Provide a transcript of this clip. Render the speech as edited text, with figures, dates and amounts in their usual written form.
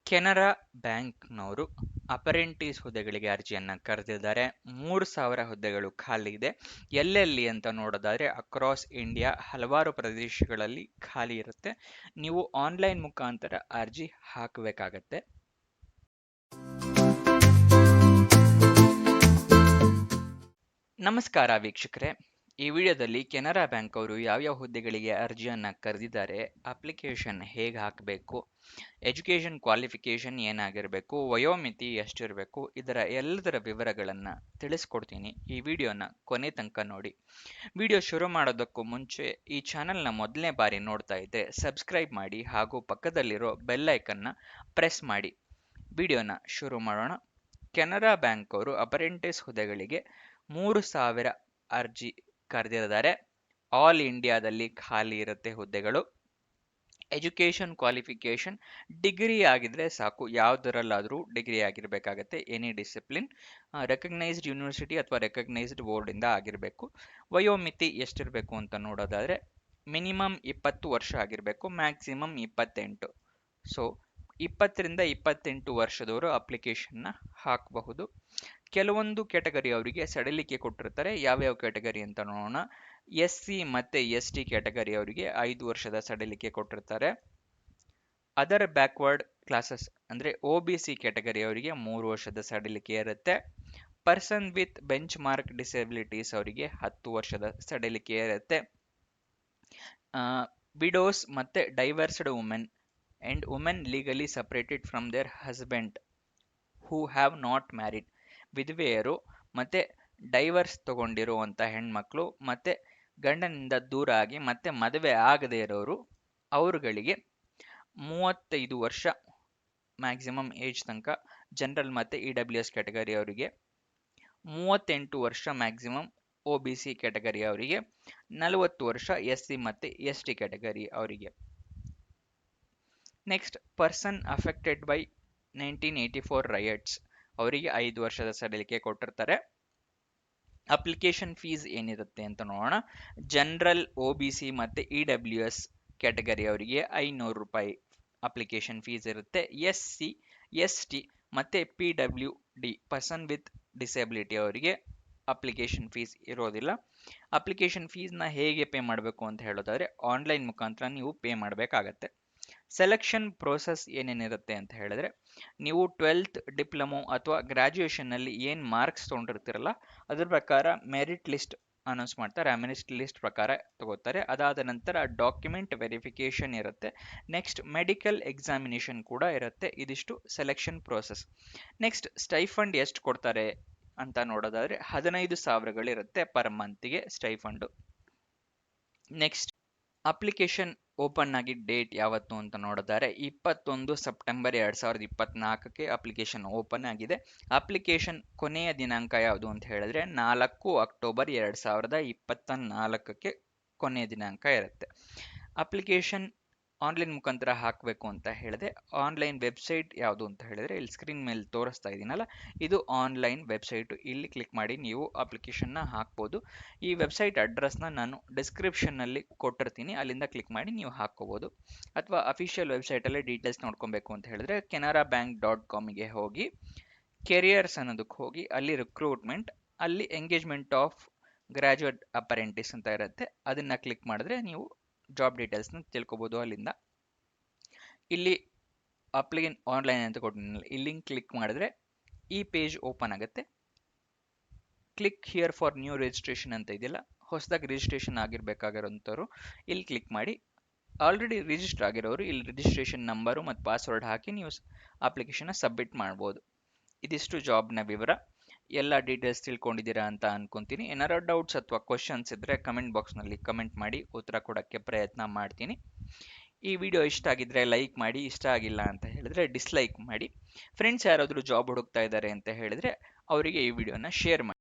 ಕೆನರಾ ಬ್ಯಾಂಕ್‌ನವರು ಅಪ್ರೆಂಟಿಸ್ ಹುದ್ದೆಗಳಿಗೆ ಅರ್ಜಿಯನ್ನ ಕರೆದಿದ್ದಾರೆ. 3000 ಹುದ್ದೆಗಳು ಖಾಲಿ ಇದೆ. ಎಲ್ಲೆಲ್ಲಿ ಅಂತ ನೋಡೋದಾದ್ರೆ ಅಕ್ರಾಸ್ ಇಂಡಿಯಾ ಹಲವಾರು ಪ್ರದೇಶಗಳಲ್ಲಿ ಖಾಲಿ ಇರುತ್ತೆ. ನೀವು ಆನ್‌ಲೈನ್ ಮುಖಾಂತರ ಅರ್ಜಿ ಹಾಕಬೇಕಾಗತ್ತೆ. ನಮಸ್ಕಾರ ವೀಕ್ಷಕರೇ. ಈ ವಿಡಿಯೋದಲ್ಲಿ ಕೆನರಾ ಬ್ಯಾಂಕ್ ಅವರು ಯಾವ್ಯಾವ ಹುದ್ದೆಗಳಿಗೆ ಅರ್ಜಿಯನ್ನ ಕರೆದಿದ್ದಾರೆ, ಅಪ್ಲಿಕೇಶನ್ ಹೇಗೆ ಹಾಕಬೇಕು, ಎಜುಕೇಷನ್ ಕ್ವಾಲಿಫಿಕೇಷನ್ ಏನಾಗಿರಬೇಕು, ವಯೋಮಿತಿ ಎಷ್ಟಿರಬೇಕು, ಇದರ ಎಲ್ಲದರ ವಿವರಗಳನ್ನು ತಿಳಿಸ್ಕೊಡ್ತೀನಿ. ಈ ವಿಡಿಯೋನ ಕೊನೆ ತನಕ ನೋಡಿ. ವಿಡಿಯೋ ಶುರು ಮಾಡೋದಕ್ಕೂ ಮುಂಚೆ ಈ ಚಾನೆಲ್ನ ಮೊದಲನೇ ಬಾರಿ ನೋಡ್ತಾ ಇದ್ದರೆ ಸಬ್ಸ್ಕ್ರೈಬ್ ಮಾಡಿ ಹಾಗೂ ಪಕ್ಕದಲ್ಲಿರೋ ಬೆಲ್ ಐಕನ್ನ ಪ್ರೆಸ್ ಮಾಡಿ. ವಿಡಿಯೋನ ಶುರು ಮಾಡೋಣ. ಕೆನರಾ ಬ್ಯಾಂಕ್ ಅವರು ಅಪ್ರೆಂಟಿಸ್ ಹುದ್ದೆಗಳಿಗೆ 3000 ಅರ್ಜಿ ಕರೆದಿದ್ದಾರೆ. ಆಲ್ ಇಂಡಿಯಾದಲ್ಲಿ ಖಾಲಿ ಇರುತ್ತೆ ಹುದ್ದೆಗಳು. ಎಜುಕೇಷನ್ ಕ್ವಾಲಿಫಿಕೇಷನ್ ಡಿಗ್ರಿ ಆಗಿದ್ರೆ ಸಾಕು, ಯಾವುದರಲ್ಲಾದರೂ ಡಿಗ್ರಿ ಆಗಿರಬೇಕಾಗತ್ತೆ. ಎನಿ ಡಿಸಿಪ್ಲಿನ್, ರೆಕಗ್ನೈಸ್ಡ್ ಯೂನಿವರ್ಸಿಟಿ ಅಥವಾ ರೆಕಗ್ನೈಸ್ಡ್ ಬೋರ್ಡಿಂದ ಆಗಿರಬೇಕು. ವಯೋಮಿತಿ ಎಷ್ಟಿರಬೇಕು ಅಂತ ನೋಡೋದಾದರೆ ಮಿನಿಮಮ್ 20 ವರ್ಷ ಆಗಿರಬೇಕು, ಮ್ಯಾಕ್ಸಿಮಮ್ 28. ಸೊ 20ರಿಂದ 28 ವರ್ಷದವರು ಅಪ್ಲಿಕೇಶನ್ನ ಹಾಕಬಹುದು. ಕೆಲವೊಂದು ಕ್ಯಾಟಗರಿ ಅವರಿಗೆ ಸಡಿಲಿಕೆ ಕೊಟ್ಟಿರ್ತಾರೆ. ಯಾವ್ಯಾವ ಕ್ಯಾಟಗರಿ ಅಂತ ನೋಡೋಣ. SC ಮತ್ತು ST ಕ್ಯಾಟಗರಿ ಅವರಿಗೆ 5 ವರ್ಷದ ಸಡಿಲಿಕೆ ಕೊಟ್ಟಿರ್ತಾರೆ. ಅದರ್ ಬ್ಯಾಕ್ವರ್ಡ್ ಕ್ಲಾಸಸ್ ಅಂದರೆ OBC ಕ್ಯಾಟಗರಿ ಅವರಿಗೆ 3 ವರ್ಷದ ಸಡಿಲಿಕೆ ಇರುತ್ತೆ. Person with bench mark disabilities ಅವರಿಗೆ 10 ವರ್ಷದ ಸಡಿಲಿಕೆ ಇರುತ್ತೆ. ವಿಡೋಸ್ ಮತ್ತು ಡೈವರ್ಸ್ಡ್ women and women legally separated from their husband who have not married, ವಿಧವೆಯರು ಮತ್ತೆ ಡೈವರ್ಸ್ ತಗೊಂಡಿರುವಂಥ ಹೆಣ್ಮಕ್ಳು ಮತ್ತೆ ಗಂಡನಿಂದ ದೂರ ಆಗಿ ಮತ್ತೆ ಮದುವೆ ಆಗದೇ ಇರೋರು, ಅವರುಗಳಿಗೆ 35 ವರ್ಷ ಮ್ಯಾಕ್ಸಿಮಮ್ ಏಜ್ ತನಕ ಜನರಲ್ ಮತ್ತು EWS ಕ್ಯಾಟಗರಿ ಅವರಿಗೆ, 38 ವರ್ಷ ಮ್ಯಾಕ್ಸಿಮಮ್ OBC ಕ್ಯಾಟಗರಿ ಅವರಿಗೆ, 40 ವರ್ಷ SC ಮತ್ತು ST ಕ್ಯಾಟಗರಿ ಅವರಿಗೆ. Next, person affected by 1984 riots ಅವರಿಗೆ 5 ವರ್ಷದ ಸಡಿಲಿಕೆ ಕೊಟ್ಟಿರ್ತಾರೆ. ಅಪ್ಲಿಕೇಶನ್ ಫೀಸ್ ಏನಿರುತ್ತೆ ಅಂತ ನೋಡೋಣ. ಜನರಲ್, OBC ಮತ್ತು EWS ಕ್ಯಾಟಗರಿ ಅವರಿಗೆ 500 ರೂಪಾಯಿ ಅಪ್ಲಿಕೇಶನ್ ಫೀಸ್ ಇರುತ್ತೆ. SC, ST ಮತ್ತು PWD ಪರ್ಸನ್ ವಿತ್ ಡಿಸೆಬಿಲಿಟಿ ಅವರಿಗೆ ಅಪ್ಲಿಕೇಶನ್ ಫೀಸ್ ಇರೋದಿಲ್ಲ. ಅಪ್ಲಿಕೇಶನ್ ಫೀಸ್ನ ಹೇಗೆ ಪೇ ಮಾಡಬೇಕು ಅಂತ ಹೇಳೋದಾದರೆ ಆನ್ಲೈನ್ ಮುಖಾಂತರ ನೀವು ಪೇ ಮಾಡಬೇಕಾಗತ್ತೆ. ಸೆಲೆಕ್ಷನ್ ಪ್ರೋಸೆಸ್ ಏನೇನಿರುತ್ತೆ ಅಂತ ಹೇಳಿದ್ರೆ, ನೀವು 12th ಡಿಪ್ಲೊಮೊ ಅಥವಾ ಗ್ರ್ಯಾಜುಯೇಷನ್ನಲ್ಲಿ ಏನು ಮಾರ್ಕ್ಸ್ ತೊಗೊಂಡಿರ್ತೀರಲ್ಲ ಅದ್ರ ಪ್ರಕಾರ ಮೆರಿಟ್ ಲಿಸ್ಟ್ ಅನೌನ್ಸ್ ಮಾಡ್ತಾರೆ. ಆ ಮೆರಿಟ್ ಲಿಸ್ಟ್ ಪ್ರಕಾರ ತಗೋತಾರೆ. ಅದಾದ ನಂತರ ಡಾಕ್ಯುಮೆಂಟ್ ವೆರಿಫಿಕೇಷನ್ ಇರುತ್ತೆ. ನೆಕ್ಸ್ಟ್, ಮೆಡಿಕಲ್ ಎಕ್ಸಾಮಿನೇಷನ್ ಕೂಡ ಇರುತ್ತೆ. ಇದಿಷ್ಟು ಸೆಲೆಕ್ಷನ್ ಪ್ರೋಸೆಸ್. ನೆಕ್ಸ್ಟ್, ಸ್ಟೈಫಂಡ್ ಎಷ್ಟು ಕೊಡ್ತಾರೆ ಅಂತ ನೋಡೋದಾದರೆ 15,000 ಇರುತ್ತೆ per ಮಂತಿಗೆ stipend. Next, application open ಆಗಿ ಡೇಟ್ ಯಾವತ್ತು ಅಂತ ನೋಡಿದರೆ 21 ಸೆಪ್ಟೆಂಬರ್ 2024ಕ್ಕೆ ಅಪ್ಲಿಕೇಶನ್ ಓಪನ್ ಆಗಿದೆ. ಅಪ್ಲಿಕೇಶನ್ ಕೊನೆಯ ದಿನಾಂಕ ಯಾವುದು ಅಂತ ಹೇಳಿದ್ರೆ 4 ಅಕ್ಟೋಬರ್ 2024ಕ್ಕೆ ಕೊನೆಯ ದಿನಾಂಕ ಇರುತ್ತೆ. ಅಪ್ಲಿಕೇಶನ್ ಆನ್ಲೈನ್ ಮುಖಾಂತರ ಹಾಕಬೇಕು ಅಂತ ಹೇಳಿದ್ರೆ ಆನ್ಲೈನ್ ವೆಬ್ಸೈಟ್ ಯಾವುದು ಅಂತ ಹೇಳಿದ್ರೆ ಇಲ್ಲಿ ಸ್ಕ್ರೀನ್ ಮೇಲೆ ತೋರಿಸ್ತಾ ಇದ್ದೀನಲ್ಲ, ಇದು ಆನ್ಲೈನ್ ವೆಬ್ಸೈಟು. ಇಲ್ಲಿ ಕ್ಲಿಕ್ ಮಾಡಿ ನೀವು ಅಪ್ಲಿಕೇಶನ್ನ ಹಾಕ್ಬೋದು. ಈ ವೆಬ್ಸೈಟ್ ಅಡ್ರೆಸ್ನ ನಾನು ಡಿಸ್ಕ್ರಿಪ್ಷನ್ನಲ್ಲಿ ಕೊಟ್ಟಿರ್ತೀನಿ, ಅಲ್ಲಿಂದ ಕ್ಲಿಕ್ ಮಾಡಿ ನೀವು ಹಾಕ್ಕೋಬೋದು. ಅಥವಾ ಅಫಿಷಿಯಲ್ ವೆಬ್ಸೈಟಲ್ಲಿ ಡೀಟೇಲ್ಸ್ ನೋಡ್ಕೊಬೇಕು ಅಂತ ಹೇಳಿದ್ರೆ canarabank.comಗೆ ಹೋಗಿ ಕೆರಿಯರ್ಸ್ ಅನ್ನೋದಕ್ಕೆ ಹೋಗಿ ಅಲ್ಲಿ ರಿಕ್ರೂಟ್ಮೆಂಟ್, ಅಲ್ಲಿ ಎಂಗೇಜ್ಮೆಂಟ್ ಆಫ್ ಗ್ರ್ಯಾಜುಯೇಟ್ ಅಪ್ರೆಂಟಿಸ್ ಅಂತ ಇರುತ್ತೆ, ಅದನ್ನು ಕ್ಲಿಕ್ ಮಾಡಿದ್ರೆ ನೀವು ಜಾಬ್ ಡೀಟೇಲ್ಸ್ನ ತಿಳ್ಕೊಬೋದು. ಅಲ್ಲಿಂದ ಇಲ್ಲಿ ಅಪ್ಲಿಕೇಶನ್ ಆನ್ಲೈನ್ ಅಂತ ಕೊಟ್ಟಿದ್ದೀನಿ, ಇಲ್ಲಿ ಕ್ಲಿಕ್ ಮಾಡಿದ್ರೆ ಈ ಪೇಜ್ ಓಪನ್ ಆಗುತ್ತೆ. Click here for new registration ಅಂತ ಇದೆಯಲ್ಲ, ಹೊಸದಾಗಿ ರಿಜಿಸ್ಟ್ರೇಷನ್ ಆಗಿರಬೇಕಾಗಿರೋಂಥವ್ರು ಇಲ್ಲಿ ಕ್ಲಿಕ್ ಮಾಡಿ. ಆಲ್ರೆಡಿ ರಿಜಿಸ್ಟರ್ ಆಗಿರೋರು ಇಲ್ಲಿ ರಿಜಿಸ್ಟ್ರೇಷನ್ ನಂಬರು ಮತ್ತು ಪಾಸ್ವರ್ಡ್ ಹಾಕಿ ನೀವು ಅಪ್ಲಿಕೇಶನ್ನ ಸಬ್ಮಿಟ್ ಮಾಡ್ಬೋದು. ಇದಿಷ್ಟು ಜಾಬ್ನ ವಿವರ. ಎಲ್ಲ ಡೀಟೇಲ್ಸ್ ತಿಳ್ಕೊಂಡಿದ್ದೀರಾ ಅಂತ ಅನ್ಕೊಂತೀನಿ. ಏನಾರು ಡೌಟ್ಸ್ ಅಥವಾ ಕ್ವಶನ್ಸ್ ಇದ್ದರೆ ಕಮೆಂಟ್ ಬಾಕ್ಸ್ನಲ್ಲಿ ಕಮೆಂಟ್ ಮಾಡಿ, ಉತ್ತರ ಕೊಡೋಕ್ಕೆ ಪ್ರಯತ್ನ ಮಾಡ್ತೀನಿ. ಈ ವಿಡಿಯೋ ಇಷ್ಟ ಆಗಿದ್ರೆ ಲೈಕ್ ಮಾಡಿ, ಇಷ್ಟ ಆಗಿಲ್ಲ ಅಂತ ಹೇಳಿದ್ರೆ ಡಿಸ್ಲೈಕ್ ಮಾಡಿ. ಫ್ರೆಂಡ್ಸ್ ಯಾರಾದರೂ ಜಾಬ್ ಹುಡುಕ್ತಾ ಇದ್ದಾರೆ ಅಂತ ಹೇಳಿದ್ರೆ ಅವರಿಗೆ ಈ ವಿಡಿಯೋನ ಶೇರ್ ಮಾಡಿ.